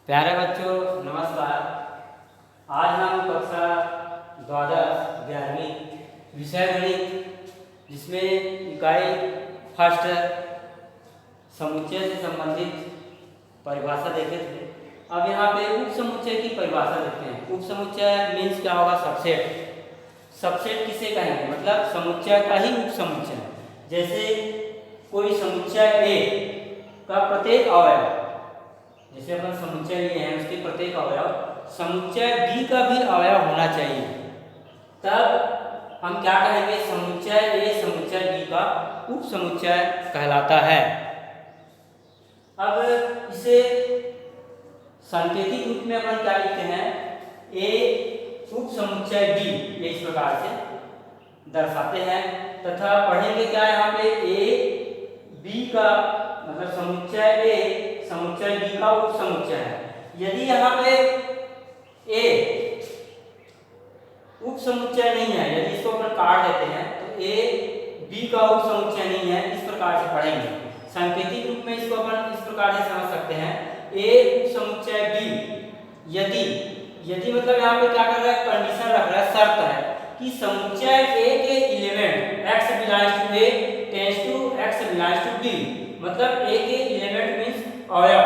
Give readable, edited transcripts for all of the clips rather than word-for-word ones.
प्यारे बच्चों नमस्कार। आज हम कक्षा द्वादश 11वीं विषय गणित जिसमें इकाई फर्स्ट समुच्चय से संबंधित परिभाषा देखे थे। अब यहाँ पे उप समुच्चय की परिभाषा देखते हैं। उप समुच्चय मीन्स क्या होगा? सबसेट। सबसेट किसे कहेंगे? मतलब समुच्चय का ही उप समुच्चय। जैसे कोई समुच्चय ए का प्रत्येक अवयव, जैसे अपन समुच्चय लिए हैं उसके प्रत्येक अवयव समुच्चय बी का भी अवयव होना चाहिए, तब हम क्या कहेंगे? समुच्चय ए समुच्चय बी का उप समुच्चय कहलाता है। अब इसे सांकेतिक रूप में अपन क्या लिखते हैं? ए उप समुच्चय बी, ये इस प्रकार से दर्शाते हैं। तथा पढ़ेंगे क्या यहाँ पे? ए बी का मतलब समुच्चय ए समुच्चय बी का उप समुच्चय है। यदि यहाँ पे ए उप समुच्चय नहीं है, यदि इसको अपन काट देते हैं तो ए बी का उप समुच्चय नहीं है, इस प्रकार से पढ़ेंगे। सांकेतिक रूप में इसको अपन इस प्रकार से समझ सकते हैं, ए उप समुच्चय बी यदि मतलब यहाँ पे क्या कर रहा है? कंडीशन रख रहा है, शर्त है कि समुच्चय ए के element x belongs to A tends to x belongs to b, मतलब ए के एलिमेंट मींस अवयव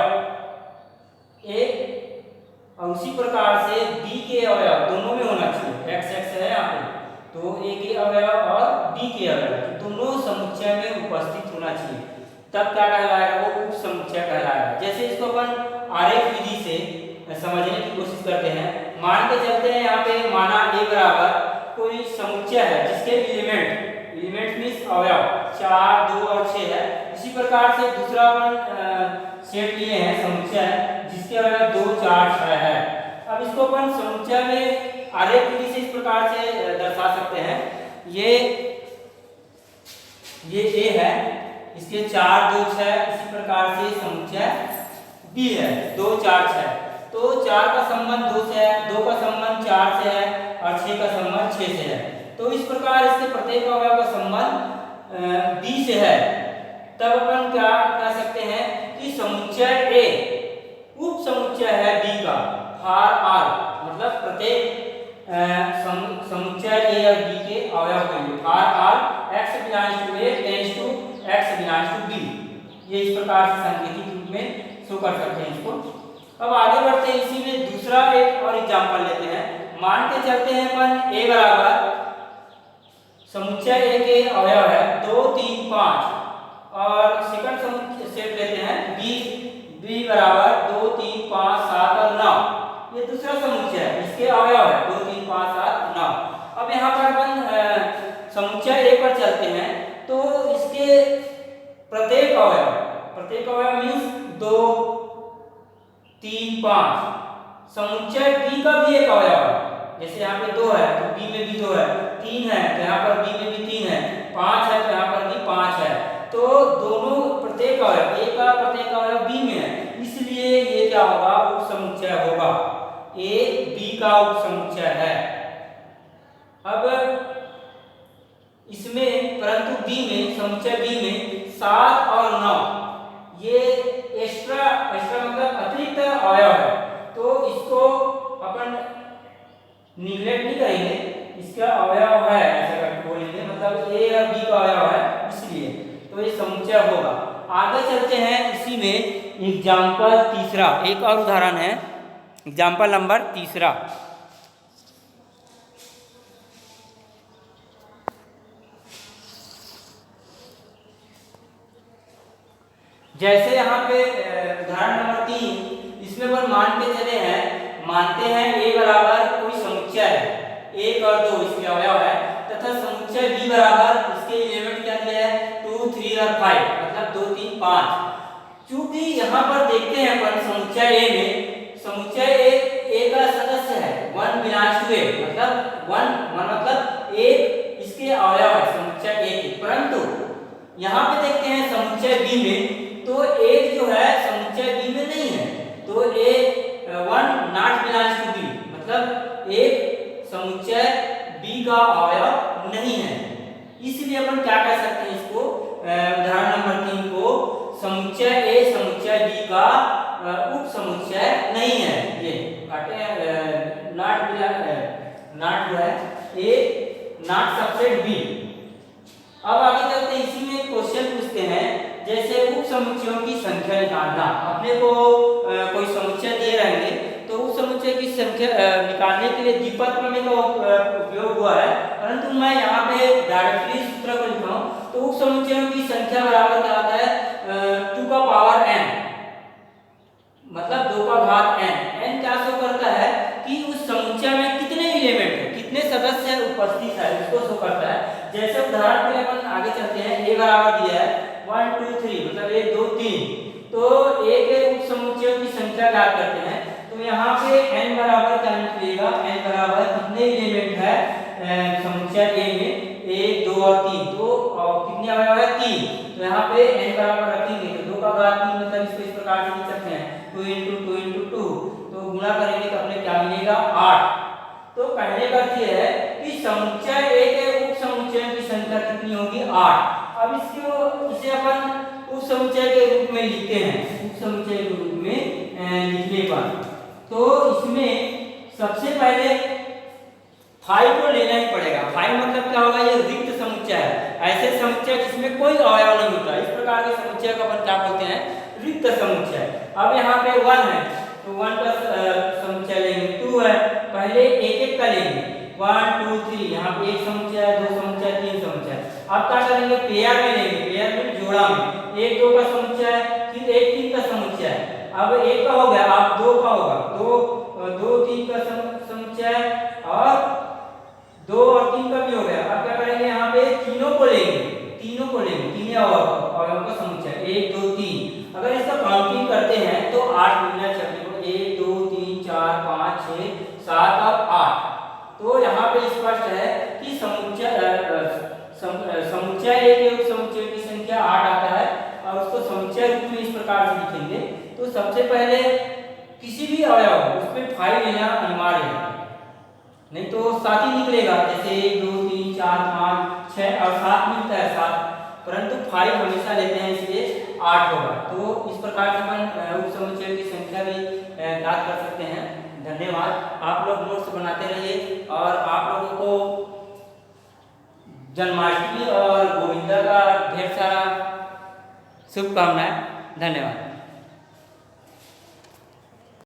ए और उसी प्रकार से b के अवयव दोनों में होना चाहिए। x है यहाँ पे, तो a के अवयव और b के अवयव दोनों समुच्चय में उपस्थित होना चाहिए, तब क्या कहलाएगा? वो उप समुच्चय कहलाएगा। जैसे इसको अपन आरेख विधि से समझने की कोशिश करते हैं। मान के चलते हैं यहाँ पे, माना a बराबर कोई समुच्चय है जिसके एलिमेंट मींस अवयव 4, 2 और 6 है। इसी प्रकार से दूसरा अपन सेट लिए हैं समुच्चय जिसके अवयव 2, 4, 6 है। अब इसको अपन समुच्चय में आरेख विधि से इस प्रकार से दर्शा सकते हैं। ये a है, इसके 4, 2, 6, इसी प्रकार से समुच्चय b है 2, 4, 6। तो 4 का संबंध 2 से है, 2 का संबंध 4 से है और 6 का संबंध 6 से है। तो इस प्रकार इसके प्रत्येक अवयव का संबंध b से है। तब अपन क्या कह सकते हैं कि समुच्चय ए उप समुच्चय है b का फॉर r, मतलब प्रत्येक समुच्चय ए और b के अवयव के लिए for r x belongs to a tends to x belongs to b। ये इस प्रकार से सांकेतिक रूप में शो कर सकते हैं इसको। अब आगे बढ़ते हैं, इसी में दूसरा एक और एग्जांपल लेते हैं। मान के चलते हैं अपन a बराबर समुच्चय ए के अवयव है 2, 3, 5 और सेकंड समुच्चय सेट लेते हैं b बराबर 2, 3, 5, 7 और 9। ये दूसरा समुच्चय है, इसके अवयव है 2, 3, 5, 7, 9। अब यहाँ पर अपन समुच्चय ए पर चलते हैं तो इसके प्रत्येक अवयव मीन्स 2, 3, 5। समुच्चय b का भी एक अवयव है, जैसे यहाँ पे 2 है तो b में भी 2 है, 3 है तो यहाँ पर b में भी 3 है, 5 है तो यहाँ पर भी 5 है। तो दोनों प्रत्येक अवयव a का प्रत्येक अवयव b में है, इसलिए ये क्या होगा? उप समुच्चय होगा। a b का उप समुच्चय है। अब इसमें परंतु b में समुच्चय b में 7 और 9 ये एक्स्ट्रा मतलब अतिरिक्त अवयव है, तो इसको अपन निगलेक्ट नहीं करेंगे, इसका अवयव है ऐसा करके बोलेंगे, मतलब a और b का अवयव है इसलिए, तो ये समुच्चय होगा। आगे चलते हैं, इसी में एग्जाम्पल तीसरा, एक और उदाहरण है, एग्जाम्पल नंबर तीसरा। जैसे यहाँ पे उदाहरण नंबर 3, इसमें पर मान के चले हैं, मानते हैं a बराबर कोई समुच्चय है 1 और 2 इसके अवयव है, तथा समुच्चय b बराबर इसके एलिमेंट क्या दिया है? 2, 3 और 5, मतलब 2, 3, 5। चूंकि यहाँ पर देखते हैं अपन समुच्चय a में, समुच्चय a का सदस्य है 1 बिलोंग्स टू a, मतलब 1 मतलब 1 इसके अवयव है समुच्चय a के। परंतु यहाँ पे देखते हैं समुच्चय b में, तो एक जो है समुच्चय b में नहीं है, तो a 1 not belongs to b, मतलब एक समुच्चय b का अवयव नहीं है। इसलिए अपन क्या कह सकते हैं इसको? उदाहरण नंबर 3 को समुच्चय a समुच्चय b का उप समुच्चय नहीं है। ये नॉट जो है ए नॉट सबसेट बी। अब आगे चलते हैं, इसी में क्वेश्चन पूछते हैं जैसे उप समुच्चयों की संख्या निकालना। अपने को कोई समुच्चय दिए रहेंगे तो उप समुच्चय की संख्या निकालने के लिए द्विपद प्रमेय का उपयोग हुआ है, परंतु मैं यहाँ पे डायरेक्टली सूत्र को लिखा हूँ। तो उप समुच्चयों की संख्या बराबर क्या होता है 2 का पावर n, मतलब 2 का घात n। n क्या शो करता है कि उस समुच्चय में कितने एलिमेंट है, कितने सदस्य उपस्थित है, उसको शो करता है। जैसे उदाहरण के लिए अपन आगे चलते हैं, a बराबर दिया है 1 2 3, मतलब 1 2 3, तो a के उप समुच्चयों की संख्या ज्ञात करते हैं। तो यहाँ पे n बराबर क्या निकलेगा, n बराबर कितने एलिमेंट है समुच्चय a में, 1 2 और 3, तो कितने अवयव है 3। तो यहाँ पे n बराबर रखेंगे तो 2 का घात 3, मतलब इसको इस प्रकार से लिख सकते हैं 2 × 2 तो गुणा करेंगे तो अपने क्या मिलेगा 8। तो कहने का अर्थ यह है कि समुच्चय a के उप समुच्चयों की संख्या कितनी होगी 8। अब इसे अपन उप समुच्चय के रूप में लिखते हैं। उप समुच्चय के रूप में लिखने पर तो इसमें सबसे पहले फाई को लेना ही पड़ेगा। फाई मतलब क्या होगा, ये रिक्त समुच्चय है, ऐसे समुच्चय जिसमें कोई अवयव नहीं होता, इस प्रकार के समुच्चय को अपन क्या बोलते हैं, रिक्त समुच्चय। अब यहाँ पे 1 है तो 1 का समुच्चय लेंगे, 2 है, पहले एक एक का लेंगे 1 2 3, यहाँ पे एक समुच्चय 2 समुच्चय 3 समुच्चय। अब क्या करेंगे, पेयर में लेंगे, पेयर में जोड़ा में 1 2 का समुच्चय, फिर 1 3 का समुच्चय। अब 1 का हो गया, अब 2 का होगा, 2 3 का समुच्चय और 2 और 3 का भी हो गया। अब क्या करेंगे, यहाँ पे तीनों को लेंगे, तीनों अवयव का समुच्चय 1 2 3। अगर इसका काउंटिंग करते हैं तो 8 मिलना चाहिए, 1 2 3 4 5 6 7 और 8। तो यहाँ पे स्पष्ट है कि समुच्चय ए के उप समुच्चय की संख्या 8 आता है और उसको समुच्चय रूप में इस प्रकार से लिखेंगे। तो सबसे पहले किसी भी अवयव उसमें फाई लेना अनिवार्य है, नहीं तो 7 ही निकलेगा। जैसे 1 2 3 4 5 6 और 7 मिलता है 7, परंतु 5 हमेशा लेते हैं इसलिए 8 होगा। तो इस प्रकार से अपन उप समुच्चय की संख्या भी ज्ञात कर सकते हैं। धन्यवाद। आप लोग नोट्स बनाते रहिए और आप लोगों को जन्माष्टमी और गोविंदा का ढेर सारा शुभकामनाएं। धन्यवाद।